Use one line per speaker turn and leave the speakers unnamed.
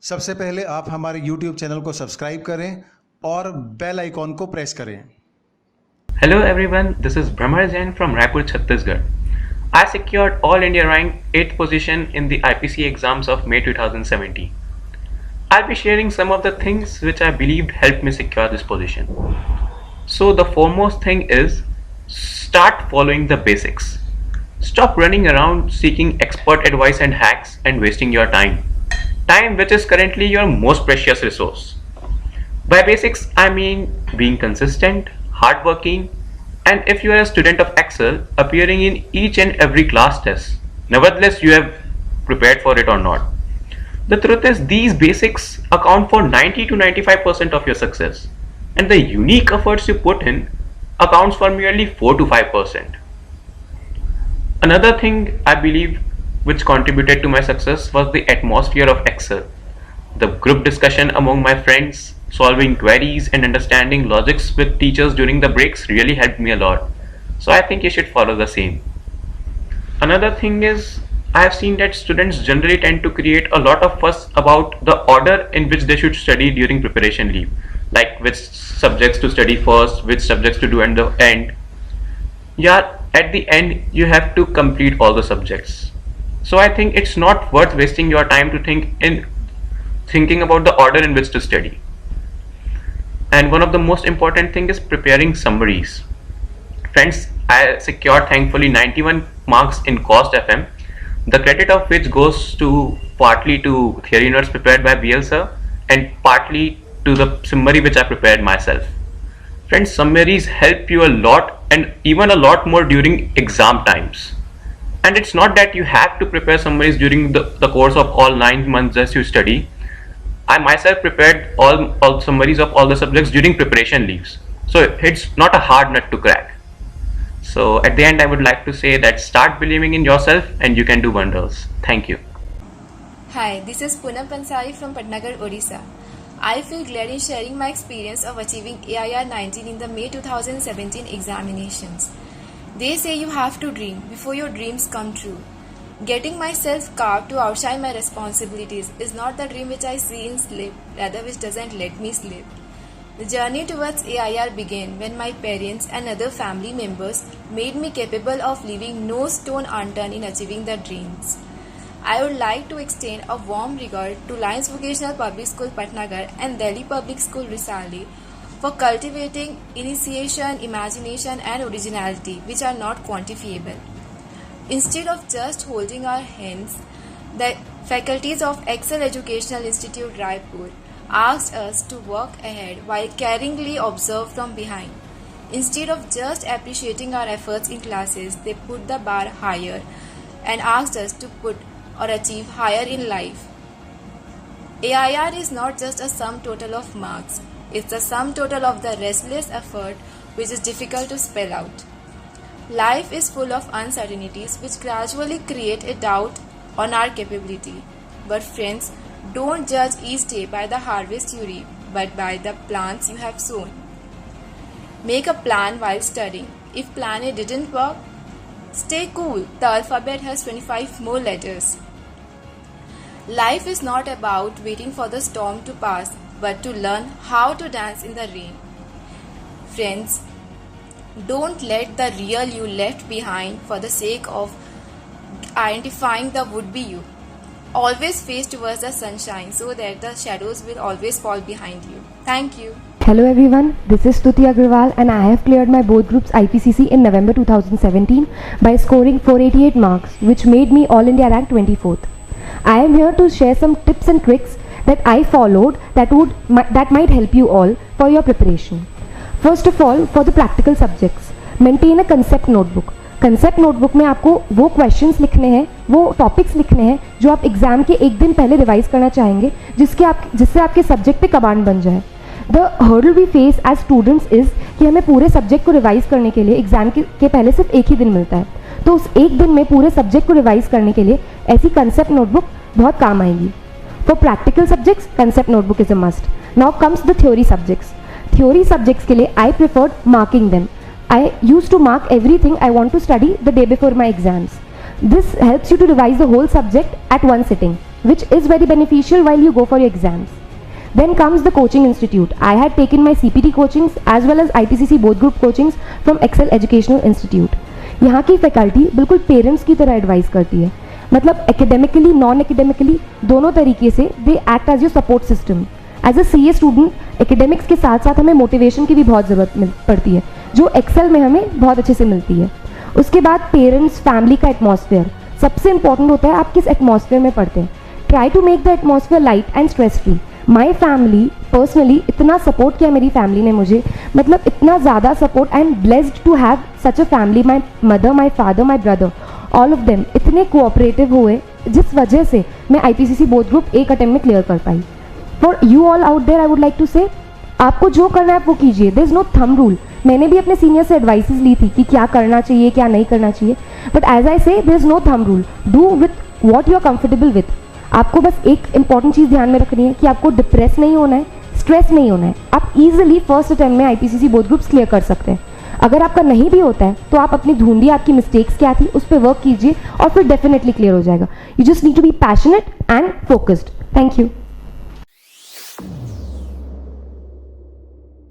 सबसे पहले आप हमारे YouTube चैनल को सब्सक्राइब करें और बेल आइकॉन को प्रेस करें।
Hello everyone, this is Brahmar Jain from Raipur, Chhattisgarh. I secured All India rank 8th position in the IPC exams of May 2017. I'll be sharing some of the things which I believed helped me secure this position. So the foremost thing is start following the basics. Stop running around seeking expert advice and hacks and wasting your time. Time which is currently your most precious resource. By basics, I mean being consistent, hardworking, and if you are a student of Excel, appearing in each and every class test. Nevertheless, you have prepared for it or not. The truth is, these basics account for 90 to 95% of your success, and the unique efforts you put in accounts for merely 4 to 5%. Another thing I believe which contributed to my success was the atmosphere of Excel. The group discussion among my friends, solving queries and understanding logics with teachers during the breaks really helped me a lot. So I think you should follow the same. Another thing is, I have seen that students generally tend to create a lot of fuss about the order in which they should study during preparation leave. Like which subjects to study first, which subjects to do at the end. Yeah, at the end you have to complete all the subjects. So I think it's not worth wasting your time to thinking about the order in which to study. And one of the most important thing is preparing summaries. Friends, I secured thankfully 91 marks in Cost FM, the credit of which goes to partly to theory notes prepared by BL sir and partly to the summary which I prepared myself. Friends, summaries help you a lot and even a lot more during exam times. And it's not that you have to prepare summaries during the course of all 9 months as you study. I myself prepared all summaries of all the subjects during preparation leaves. So it's not a hard nut to crack. So at the end I would like to say that start believing in yourself and you can do wonders. Thank you.
Hi, this is Poonam Pansari from Patnagar, Odisha. I feel glad in sharing my experience of achieving AIR 19 in the May 2017 examinations. They say you have to dream before your dreams come true. Getting myself carved to outshine my responsibilities is not the dream which I see in sleep, rather which doesn't let me sleep. The journey towards AIR began when my parents and other family members made me capable of leaving no stone unturned in achieving their dreams. I would like to extend a warm regard to Lions Vocational Public School Patnagar and Delhi Public School Risali for cultivating initiation, imagination and originality which are not quantifiable. Instead of just holding our hands, the faculties of Excel Educational Institute Raipur asked us to work ahead while caringly observe from behind. Instead of just appreciating our efforts in classes, they put the bar higher and asked us to put or achieve higher in life. AIR is not just a sum total of marks, it's the sum total of the restless effort which is difficult to spell out. Life is full of uncertainties which gradually create a doubt on our capability. But friends, don't judge each day by the harvest you reap, but by the plants you have sown. Make a plan while studying. If plan A didn't work, stay cool. The alphabet has 25 more letters. Life is not about waiting for the storm to pass, but to learn how to dance in the rain. Friends, don't let the real you left behind for the sake of identifying the would-be you. Always face towards the sunshine so that the shadows will always fall behind you. Thank you.
Hello everyone, this is Stuti Agrawal and I have cleared my both groups IPCC in November 2017 by scoring 488 marks, which made me All India rank 24th. I am here to share some tips and tricks that I followed that might help you all for your preparation. First of all, for the practical subjects, maintain a concept notebook. Concept notebook में आपको वो questions लिखने हैं, वो topics लिखने हैं जो आप एग्जाम के एक दिन पहले रिवाइज करना चाहेंगे, जिससे आपके सब्जेक्ट पे कमांड बन जाए. The hurdle we face as students is कि हमें पूरे सब्जेक्ट को रिवाइज करने के लिए एग्जाम के पहले सिर्फ एक ही दिन मिलता है. तो उस एक दिन में पूरे सब्जेक्ट को रिवाइज करने के लिए ऐसी कंसेप्ट नोटबुक बहुत काम आएगी. For practical subjects concept notebook is a must. Now comes the theory subjects. Theory subjects के लिए आई preferred marking them. I used to mark everything I want to study the day before my exams. This helps you to revise the whole subject at one sitting. which is very beneficial while you go for your exams. Then comes the coaching institute. I had taken my CPT coachings as well as IPCC both group coachings from Excel Educational Institute. यहाँ की faculty बिल्कुल parents की तरह advice करती है, मतलब academically non academically दोनों तरीके से they act as your support system. As a CA student academics के साथ साथ हमें मोटिवेशन की भी बहुत ज़रूरत पड़ती है, जो एक्सेल में हमें बहुत अच्छे से मिलती है. उसके बाद पेरेंट्स फैमिली का एटमॉस्फेयर सबसे इंपॉर्टेंट होता है. आप किस एटमॉस्फेयर में पढ़ते हैं. Try to make the atmosphere light and stress free. My family personally इतना सपोर्ट किया मेरी फैमिली ने मुझे, मतलब इतना ज़्यादा support. I am blessed to have such a family. My mother, my father, my brother, all of them इतने cooperative हुए, जिस वजह से मैं IPCC बोथ ग्रुप एक अटेम्प्ट में क्लियर कर पाई. For you all out there I would like to say, आपको जो करना है आप वो कीजिए. There is no thumb rule. मैंने भी अपने सीनियर से एडवाइसेस ली थी कि क्या करना चाहिए क्या नहीं करना चाहिए, but as I say there is no thumb rule. Do with what you are comfortable with. आपको बस एक इंपॉर्टेंट चीज़ ध्यान में रखनी है कि आपको डिप्रेस नहीं होना है, स्ट्रेस नहीं होना है. आप इजीली फर्स्ट अटेम्प्ट में IPCC बोथ ग्रुप्स क्लियर कर सकते हैं. अगर आपका नहीं भी होता है तो आप अपनी ढूंढिए आपकी मिस्टेक्स क्या थी, उस पर वर्क कीजिए और फिर डेफिनेटली क्लियर हो जाएगा. You just need to be passionate and focused. Thank you.